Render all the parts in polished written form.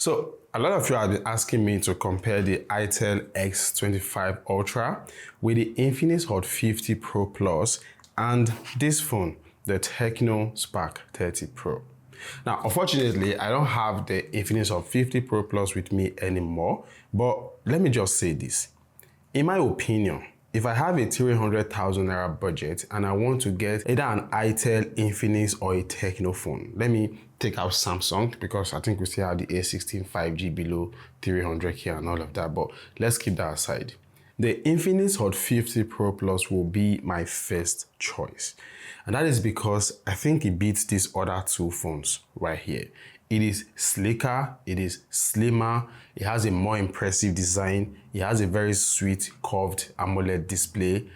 So a lot of you have been asking me to compare the Itel S25 Ultra with the Infinix Hot 50 Pro Plus and this phone, the Tecno Spark 30 Pro. Now, unfortunately, I don't have the Infinix Hot 50 Pro Plus with me anymore, but let me just say this. In my opinion, if I have a 300,000 naira budget and I want to get either an Itel, Infinix or a Tecno phone, let me take out Samsung because I think we still have the A16 5G below 300k and all of that, but let's keep that aside. The Infinix Hot 50 Pro Plus will be my first choice. And that is because I think it beats these other two phones right here. It is slicker, it is slimmer, it has a more impressive design, it has a very sweet curved AMOLED display.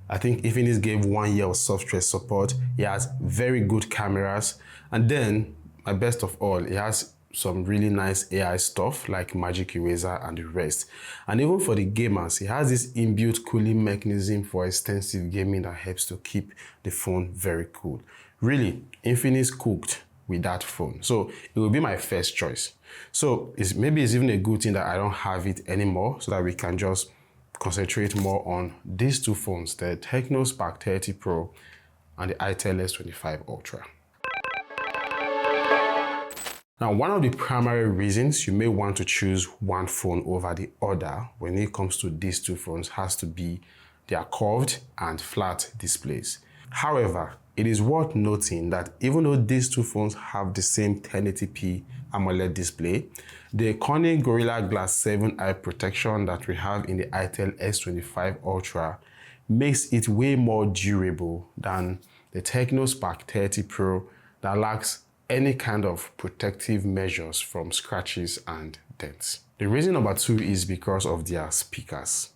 I think Infinix gave 1 year of software support, it has very good cameras, and then, my best of all, it has some really nice AI stuff like Magic Eraser and the rest. And even for the gamers, it has this inbuilt cooling mechanism for extensive gaming that helps to keep the phone very cool. Really, Infinix cooked with that phone. So it will be my first choice. So maybe it's even a good thing that I don't have it anymore so that we can just concentrate more on these two phones, the Tecno Spark 30 Pro and the Itel S25 Ultra. Now, one of the primary reasons you may want to choose one phone over the other when it comes to these two phones has to be their curved and flat displays. However, it is worth noting that even though these two phones have the same 1080p AMOLED display, the Corning Gorilla Glass 7 eye protection that we have in the Itel S25 Ultra makes it way more durable than the Tecno Spark 30 Pro that lacks any kind of protective measures from scratches and dents. The reason number two is because of their speakers.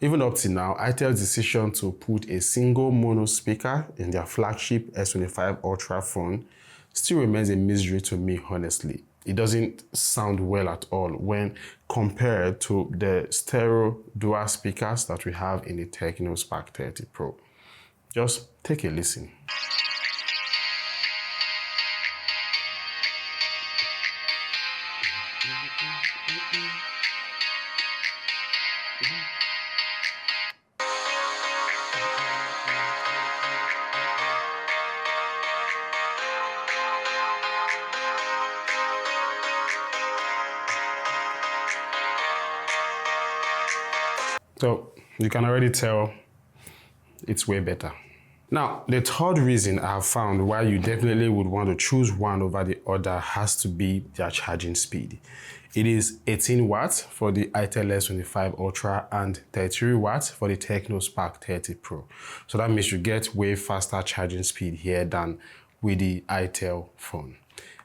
Even up to now, Itel's decision to put a single mono speaker in their flagship S25 Ultra phone still remains a mystery to me, honestly. It doesn't sound well at all when compared to the stereo dual speakers that we have in the Tecno Spark 30 Pro. Just take a listen. So you can already tell it's way better. Now, the third reason I have found why you definitely would want to choose one over the other has to be their charging speed. It is 18 watts for the Itel S25 Ultra and 33 watts for the Tecno Spark 30 Pro. So that means you get way faster charging speed here than with the Itel phone.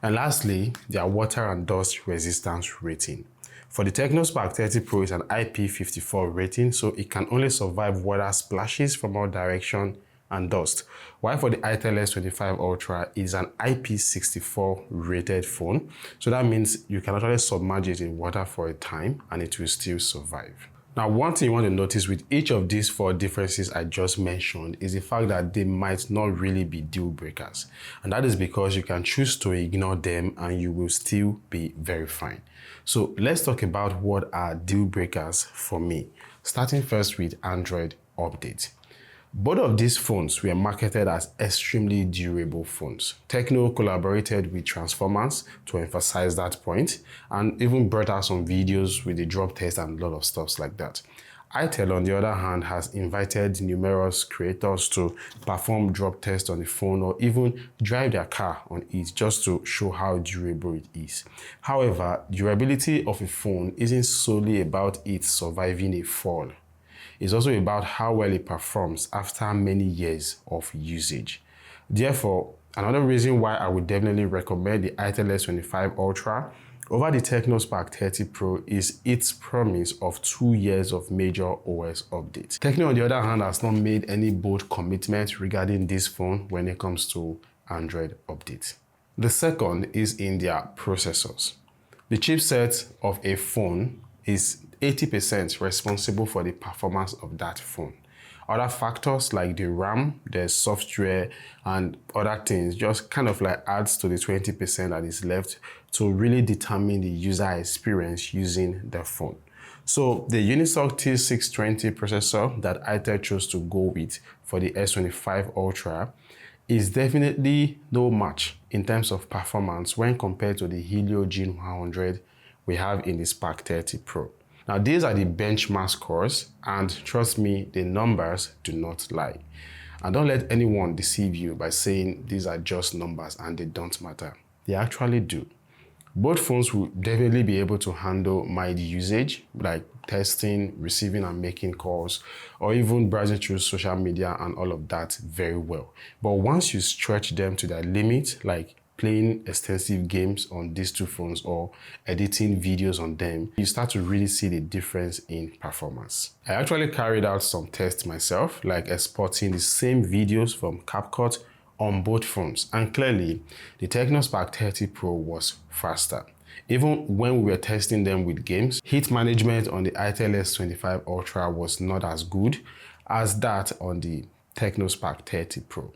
And lastly, their water and dust resistance rating. For the Tecno Spark 30 Pro, it's an IP54 rating, so it can only survive water splashes from all directions and dust. While for the Itel S25 Ultra, it is an IP64 rated phone, so that means you can actually submerge it in water for a time and it will still survive. Now, one thing you want to notice with each of these four differences I just mentioned is the fact that they might not really be deal breakers. And that is because you can choose to ignore them and you will still be very fine. So let's talk about what are deal breakers for me, starting first with Android update. Both of these phones were marketed as extremely durable phones. Tecno collaborated with Transformers to emphasize that point and even brought out some videos with the drop test and a lot of stuff like that. Itel, on the other hand, has invited numerous creators to perform drop tests on the phone or even drive their car on it just to show how durable it is. However, durability of a phone isn't solely about it surviving a fall. It's also about how well it performs after many years of usage. Therefore, another reason why I would definitely recommend the Itel S25 Ultra over the Tecno Spark 30 Pro is its promise of 2 years of major OS updates. Tecno, on the other hand, has not made any bold commitment regarding this phone when it comes to Android updates. The second is in their processors. The chipset of a phone is 80% responsible for the performance of that phone. Other factors like the RAM, the software, and other things just kind of like adds to the 20% that is left to really determine the user experience using the phone. So the Unisoc T620 processor that Itel chose to go with for the S25 Ultra is definitely no match in terms of performance when compared to the Helio G100 we have in the Spark 30 Pro. Now these are the benchmark scores, and trust me, the numbers do not lie. And don't let anyone deceive you by saying these are just numbers and they don't matter. They actually do. Both phones will definitely be able to handle mild usage like testing, receiving and making calls, or even browsing through social media and all of that very well. But once you stretch them to their limit, like playing extensive games on these two phones or editing videos on them, you start to really see the difference in performance. I actually carried out some tests myself, like exporting the same videos from CapCut on both phones, and clearly the Tecno Spark 30 Pro was faster. Even when we were testing them with games, heat management on the Itel S25 Ultra was not as good as that on the Tecno Spark 30 Pro.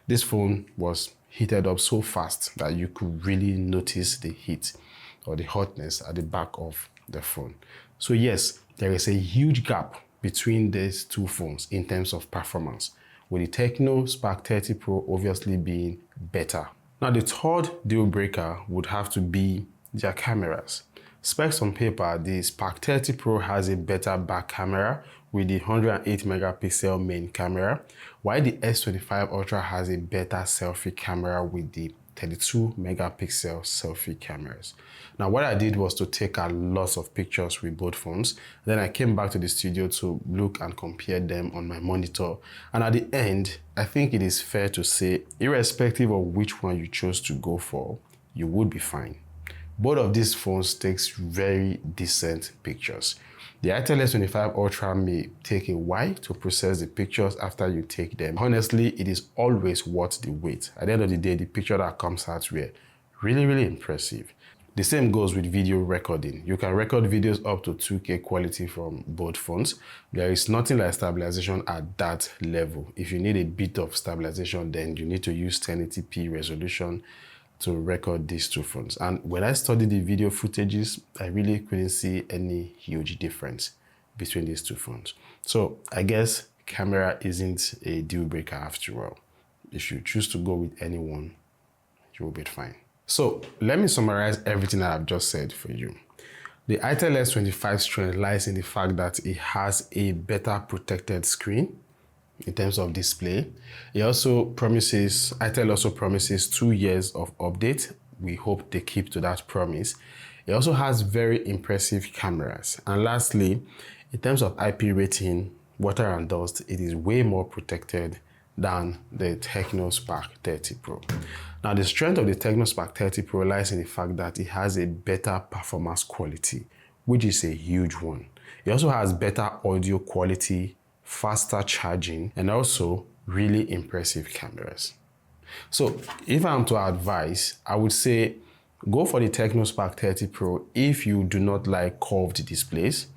This phone was heated up so fast that you could really notice the heat or the hotness at the back of the phone. So yes, there is a huge gap between these two phones in terms of performance, with the Tecno Spark 30 Pro obviously being better. Now the third deal breaker would have to be their cameras. Specs on paper, the Spark 30 Pro has a better back camera with the 108 megapixel main camera, while the S25 Ultra has a better selfie camera with the 32 megapixel selfie cameras. Now what I did was to take a lot of pictures with both phones. Then I came back to the studio to look and compare them on my monitor. And at the end, I think it is fair to say, irrespective of which one you chose to go for, you would be fine. Both of these phones takes very decent pictures. The Itel S25 Ultra may take a while to process the pictures after you take them. Honestly, it is always worth the wait. At the end of the day, the picture that comes out were really impressive. The same goes with video recording. You can record videos up to 2K quality from both phones. There is nothing like stabilization at that level. If you need a bit of stabilization, then you need to use 1080p resolution to record these two phones. And when I studied the video footages, I really couldn't see any huge difference between these two phones. So I guess camera isn't a deal breaker after all. If you choose to go with anyone, you will be fine. So let me summarize everything that I've just said for you. The Itel S25 strength lies in the fact that it has a better protected screen in terms of display. Itel also promises 2 years of update. We hope they keep to that promise. It also has very impressive cameras. And lastly, in terms of IP rating, water and dust, it is way more protected than the Tecno Spark 30 Pro. Now, the strength of the Tecno Spark 30 Pro lies in the fact that it has a better performance quality, which is a huge one. It also has better audio quality, faster charging, and also really impressive cameras. So if I'm to advise, I would say go for the Tecno Spark 30 Pro if you do not like curved displays,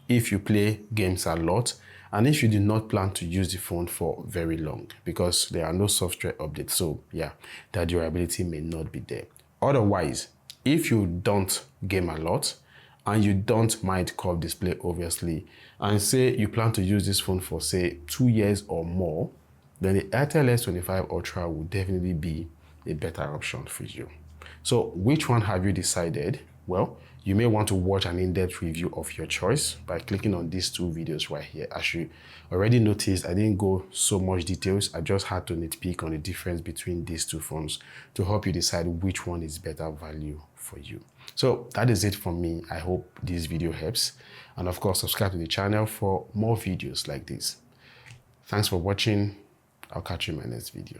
if you play games a lot, and if you do not plan to use the phone for very long, because there are no software updates. So yeah, the durability may not be there. Otherwise, if you don't game a lot and you don't mind curved display, obviously, and say you plan to use this phone for say 2 years or more, then the Itel S25 Ultra will definitely be a better option for you. So which one have you decided? Well, you may want to watch an in-depth review of your choice by clicking on these 2 videos right here. As you already noticed, I didn't go so much details. I just had to nitpick on the difference between these 2 phones to help you decide which one is better value for you. So that is it from me. I hope this video helps. And of course, subscribe to the channel for more videos like this. Thanks for watching. I'll catch you in my next video.